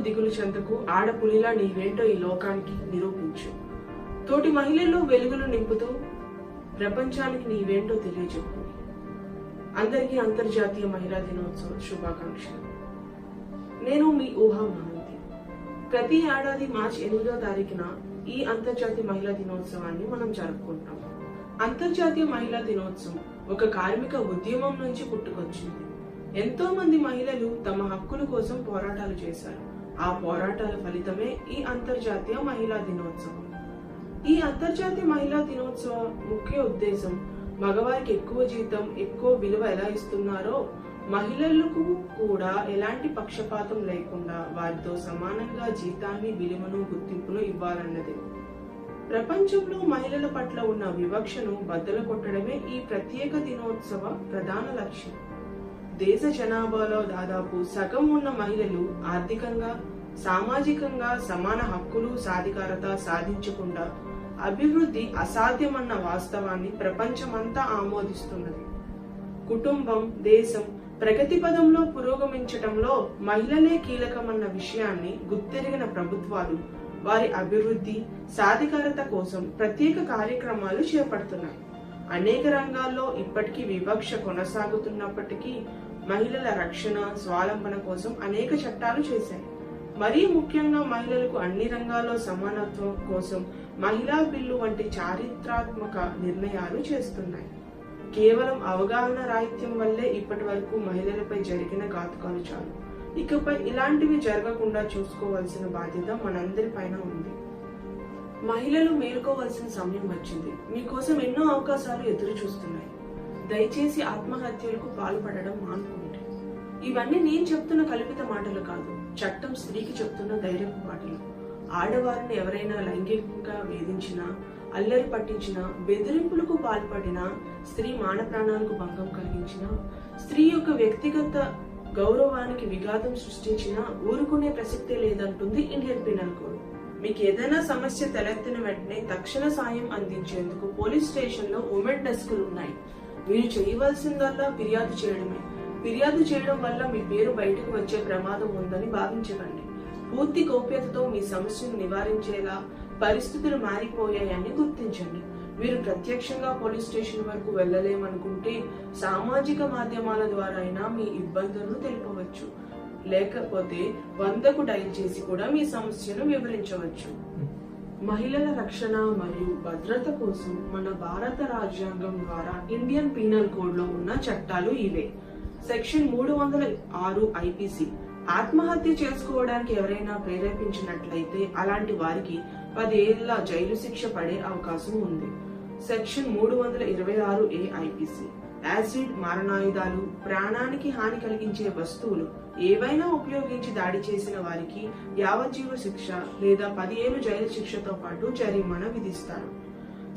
దిగులు చెందకు, ఆడపులిలా నీవేంటో ఈ లోకానికి నిరూపించు. తోటి మహిళల్లో వెలుగులు నింపుతూ ప్రపంచానికి నీవేంటో తెలియజెప్పు. అందరికీ అంతర్జాతీయ మహిళా దినోత్సవ శుభాకాంక్షలు. నేను మీ ఊహా మహంతి. ప్రతి ఏడాది మార్చి 8వ తారీఖున ఈ అంతర్జాతీయ మహిళా దినోత్సవాన్ని మనం జరుపుకుంటాం. అంతర్జాతీయ మహిళా దినోత్సవం ఒక కార్మిక ఉద్యమం నుంచి పుట్టుకొచ్చింది. ఎంతో మంది మహిళలు తమ హక్కుల కోసం పోరాటాలు చేశారు. ఆ పోరాటాల ఫలితమే ఈ అంతర్జాతీయ మహిళా దినోత్సవం. ఈ అంతర్జాతీయ మహిళా దినోత్సవ ముఖ్య ఉద్దేశం మగవారికి ఎక్కువ జీతం, ఎక్కువ విలువ ఎలా ఇస్తున్నారో మహిళలకు కూడా ఎలాంటి పక్షపాతం లేకుండా వారితో సమానంగా జీతాన్ని, విలువను, గుర్తింపును ఇవ్వాలన్నది. ప్రపంచంలో మహిళల పట్ల ఉన్న వివక్షను బద్దలు కొట్టడమే ఈ ప్రత్యేక దినోత్సవ ప్రధాన లక్ష్యం. దేశ జనాభాలో దాదాపు సగం ఉన్న మహిళలు ఆర్థికంగా, సామాజికంగా సమాన హక్కులు, సాధికారత సాధించకుండా అభివృద్ధి అసాధ్యమన్న వాస్తవాన్ని ప్రపంచమంతా ఆమోదిస్తున్నది. కుటుంబం, దేశం ప్రగతి పదంలో పురోగమించటంలో మహిళలే కీలకమన్న విషయాన్ని గుర్తెరిగిన ప్రభుత్వాలు వారి అభివృద్ధి, సాధికారత కోసం ప్రత్యేక కార్యక్రమాలు చేపడుతున్నాయి. అనేక రంగాల్లో ఇప్పటికీ వివక్ష కొనసాగుతున్నప్పటికీ మహిళల రక్షణ, స్వావలంబన కోసం అనేక చట్టాలు చేశాయి. మరీ ముఖ్యంగా మహిళలకు అన్ని రంగాల్లో సమానత్వం కోసం మహిళా బిల్లు వంటి చారిత్రాత్మక నిర్ణయాలు చేస్తున్నాయి. కేవలం అవగాహన రాహిత్యం వల్లే ఇప్పటి వరకు మహిళలపై జరిగిన ఘాతుకాలు చాలు. ఇకపై ఇలాంటివి జరగకుండా చూసుకోవాల్సిన బాధ్యత మనందరిపైన ఉంది. మహిళలు మేలుకోవాల్సిన సమయం వచ్చింది. మీకోసం ఎన్నో అవకాశాలు ఎదురు చూస్తున్నాయి. దయచేసి ఆత్మహత్యలకు పాల్పడడం మానుకోండి. ఇవన్నీ నేను చెప్తున్న కల్పిత మాటలు కాదు, చట్టం స్త్రీకి చెప్తున్న ధైర్యపు మాటలు. ఆడవారిని ఎవరైనా లైంగికంగా వేధించినా, అల్లరి పట్టించినా, బెదిరింపులకు పాల్పడినా, స్త్రీ మాన ప్రాణాలకు భంగం కలిగించినా, స్త్రీ యొక్క వ్యక్తిగత గౌరవానికి విఘాతం సృష్టించినా ఊరుకునే ప్రసక్తే లేదంటుంది ఇండియన్ పీనల్ కోడ్. మీకు ఏదైనా సమస్య తలెత్తిన వెంటనే తక్షణ సాయం అందించేందుకు పోలీస్ స్టేషన్ లో ఉమెన్ డెస్కులు ఉన్నాయి. మీరు చేయవలసిందల్లా ఫిర్యాదు చేయడమే. ఫిర్యాదు చేయడం వల్ల మీ పేరు బయటకు వచ్చే ప్రమాదం ఉందని భావించకండి. పూర్తి గోప్యతతో మీ సమస్యను నివారించేలా పరిస్థితులు మారిపోయాయని గుర్తించండి. మీరు ప్రత్యక్షంగా పోలీస్ స్టేషన్ వరకు వెళ్లలేమనుకుంటే సామాజిక మాధ్యమాల ద్వారా అయినా మీ ఇబ్బందులను తెలుపవచ్చు. లేకపోతే 100కు డయల్ చేసి కూడా మీ సమస్యను వివరించవచ్చు. మహిళల రక్షణ మరియు భద్రత కోసం మన భారత రాజ్యాంగం ద్వారా ఇండియన్ పీనల్ కోడ్ లో ఉన్న చట్టాలు ఇవే. సెక్షన్ 306 ఐపీసీ ఆత్మహత్య చేసుకోవడానికి ఎవరైనా ప్రేరేపించినట్లయితే అలాంటి వారికి 10 ఏళ్ల జైలు శిక్ష పడే అవకాశం ఉంది. సెక్షన్ 326A ఐపీసీ యాసిడ్, మారణాయుధాలు, ప్రాణానికి హాని కలిగించే వస్తువులు ఏవైనా ఉపయోగించి దాడి చేసిన వారికి యావజ్జీవ శిక్ష లేదా 10 ఏళ్ల జైలు శిక్షతో పాటు జరిమానా విధిస్తారు.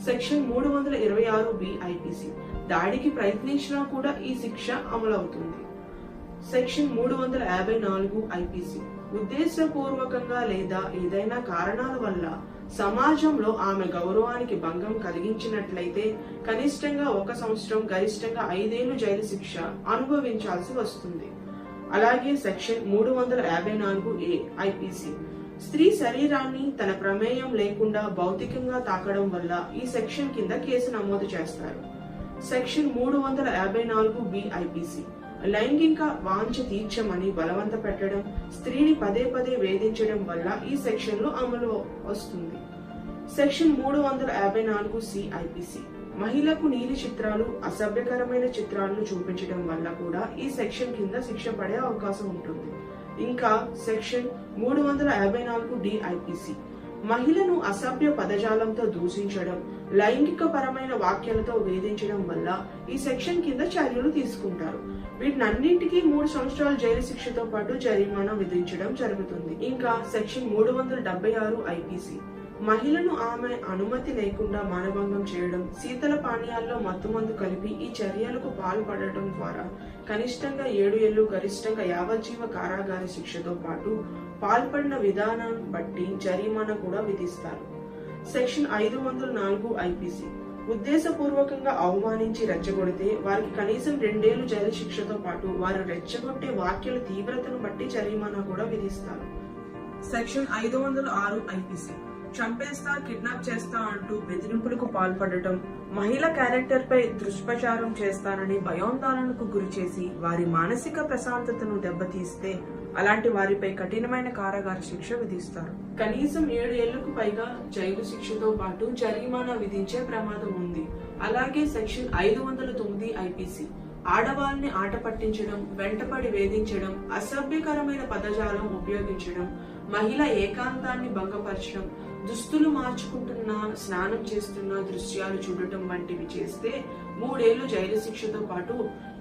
సెక్షన్ 326B ఐపీసీ దాడికి ప్రయత్నించినా కూడా ఈ శిక్ష అమలవుతుంది. సెక్షన్ 354 ఐపీసీ ఉద్దేశపూర్వకంగా లేదా ఏదైనా కారణాల వల్ల సమాజంలో ఆమె గౌరవానికి భంగం కలిగించినట్లయితే కనిష్టంగా 1 సంవత్సరం, గరిష్టంగా 5 ఏళ్లు జైలు శిక్ష అనుభవించాల్సి వస్తుంది. అలాగే సెక్షన్ 354A ఐపీసీ స్త్రీ శరీరాన్ని తన ప్రమేయం లేకుండా భౌతికంగా తాకడం వల్ల ఈ సెక్షన్ కింద కేసు నమోదు చేస్తారు. సెక్షన్ 354B ఐపీసీ లైంగిక వాంఛ తీర్చమని బలవంత పెట్టడం, స్త్రీని పదే పదే వేధించడం వల్ల ఈ సెక్షన్ లో అమలు వస్తుంది. సెక్షన్ 354C ఐపీసీ మహిళకు నీలి చిత్రాలు, అసభ్యకరమైన చిత్రాలను చూపించడం వల్ల కూడా ఈ సెక్షన్ కింద శిక్ష పడే అవకాశం ఉంటుంది. ఇంకా సెక్షన్ 354D ఐపీసీ మహిళను అసభ్య పదజాలంతో దూషించడం, లైంగిక పరమైన వాక్యాలతో వేధించడం వల్ల ఈ సెక్షన్ కింద చర్యలు తీసుకుంటారు. వీటినన్నింటికీ 3 సంవత్సరాల జైలు శిక్షతో పాటు జరిమానా విధించడం జరుగుతుంది. ఇంకా సెక్షన్ 376 ఐపీసీ మహిళను ఆమె అనుమతి లేకుండా మానభంగం చేయడం, శీతల పానీయాల్లో మత్తుమందు కలిపి ఈ చర్యలకు పాల్పడటం ద్వారా కనిష్టంగా 7 ఏళ్లు, గరిష్టంగా యావజ్జీవ కారాగార శిక్షతో పాటు పాల్పడిన విధానాన్ని బట్టి జరిమానా కూడా విధిస్తారు. సెక్షన్ 504 ఐపీసీ ఉద్దేశపూర్వకంగా అవమానించి రెచ్చగొడితే వారికి కనీసం 2 ఏళ్లు జైలు శిక్షతో పాటు వారు రెచ్చగొట్టే వాక్యాల తీవ్రతను బట్టి జరిమానా కూడా విధిస్తారు. సెక్షన్ 506 ఐపీసీ చంపేస్తా, కిడ్నాప్ చేస్తా అంటూ బెదిరింపులకు పాల్పడటం, మహిళ క్యారెక్టర్ పై దుష్ప్రచారం చేస్తానని భయోందోళనకు గురి చేసి వారి మానసిక ప్రశాంతతను దెబ్బతీస్తే అలాంటి వారిపై కఠినమైన కారాగార శిక్ష విధిస్తారు. కనీసం 7 ఏళ్లకు పైగా జైలు శిక్షతో పాటు జరిమానా విధించే ప్రమాదం ఉంది. అలాగే సెక్షన్ 509 ఐపీసీ ఆడవాళ్ళని ఆట పట్టించడం, వెంటపడి వేధించడం, అసభ్యకరమైన పదజాలం ఉపయోగించడం, మహిళ ఏకాంతాన్ని భంగపరచడం, దుస్తులు మార్చుకుంటున్నా, స్నానం చేస్తున్న దృశ్యాలు చూడటం వంటివి చేస్తే 3 ఏళ్లు జైలు శిక్షతో పాటు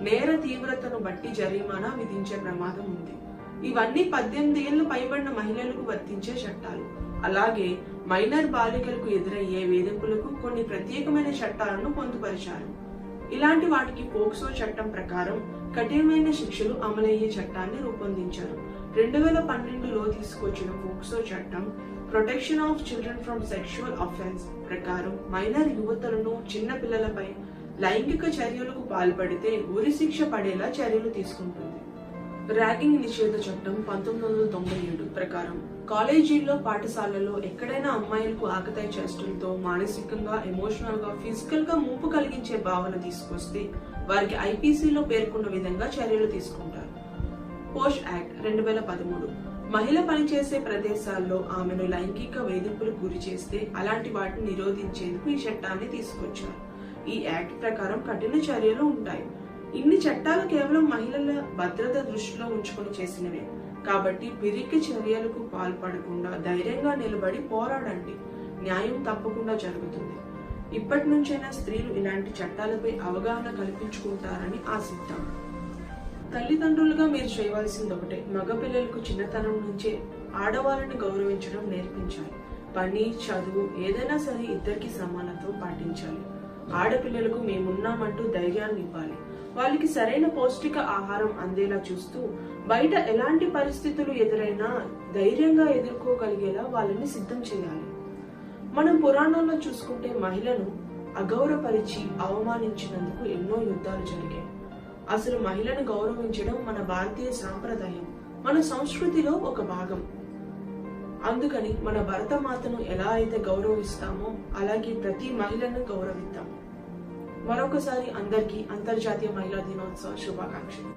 నేర తీవ్రతను బట్టి జరిమానా విధించే ప్రమాదం ఉంది. ఇవన్నీ 18 ఏళ్లు పైబడిన మహిళలకు వర్తించే చట్టాలు. అలాగే మైనర్ బాలికలకు ఎదురయ్యే వేధింపులకు కొన్ని ప్రత్యేకమైన చట్టాలను పొందుపరిచారు. ఇలాంటి వాటికి పోక్సో చట్టం ప్రకారం కఠినమైన శిక్షలు అమలయ్యే చట్టాన్ని రూపొందించారు. 2012లో తీసుకొచ్చిన పోక్సో చట్టం protection of children from sexual offence ప్రకారం మైనర్ యువతులను, చిన్న పిల్లలపై లైంగిక చర్యలకు పాల్పడితే ఉరి శిక్ష పడేలా చర్యలు తీసుకుంటుంది. ర్యాగింగ్ నిషేధ చట్టం 1997 ప్రకారం కాలేజీల్లో, పాఠశాలల్లో ఎక్కడైనా అమ్మాయిలకు ఆకతాయి చేష్టలతో మానసికంగా, ఎమోషనల్ గా, ఫిజికల్ గా ముప్పు కలిగించే భావన తీసుకొస్తే వారికి ఐపీసీలో పేర్కొన్న విధంగా చర్యలు తీసుకుంటారు. పోష్ యాక్ట్ 2013 మహిళ పనిచేసే ప్రదేశాల్లో ఆమెను లైంగిక వేధింపులకు గురి చేస్తే అలాంటి వాటిని నిరోధించేందుకు ఈ చట్టాన్ని తీసుకొచ్చారు. ఈ యాక్ట్ ప్రకారం కఠిన చర్యలు ఉంటాయి. ఇన్ని చట్టాలు కేవలం మహిళల భద్రత దృష్టిలో ఉంచుకొని చేసినవే కాబట్టి పిరికి చర్యలకు పాల్పడకుండా ధైర్యంగా నిలబడి పోరాడండి. న్యాయం తప్పకుండా జరుగుతుంది. ఇప్పటి నుంచైనా స్త్రీలు ఇలాంటి చట్టాలపై అవగాహన కల్పించుకుంటారని ఆశిద్దాం. తల్లిదండ్రులుగా మీరు చేయవలసింది ఒకటే, మగపిల్లలకు చిన్నతనం నుంచే ఆడవాళ్ళని గౌరవించడం నేర్పించాలి. పని, చదువు ఏదైనా సరే ఇద్దరికి సమానత్వం పాటించాలి. ఆడపిల్లలకు మేమున్నామంటూ ధైర్యాన్ని ఇవ్వాలి. వాళ్ళకి సరైన పౌష్టిక ఆహారం అందేలా చూస్తూ బయట ఎలాంటి పరిస్థితులు ఎదురైనా ధైర్యంగా ఎదుర్కోగలిగేలా వాళ్ళని సిద్ధం చేయాలి. మనం పురాణాల్లో చూసుకుంటే మహిళను అగౌరవపరిచి అవమానించినందుకు ఎన్నో యుద్ధాలు జరిగాయి. అసలు మహిళను గౌరవించడం మన భారతీయ సాంప్రదాయం, మన సంస్కృతిలో ఒక భాగం. అందుకని మన భరతమాతను ఎలా అయితే గౌరవిస్తామో అలాగే ప్రతి మహిళను గౌరవిద్దాం. మరొకసారి అందరికీ అంతర్జాతీయ మహిళా దినోత్సవ శుభాకాంక్షలు.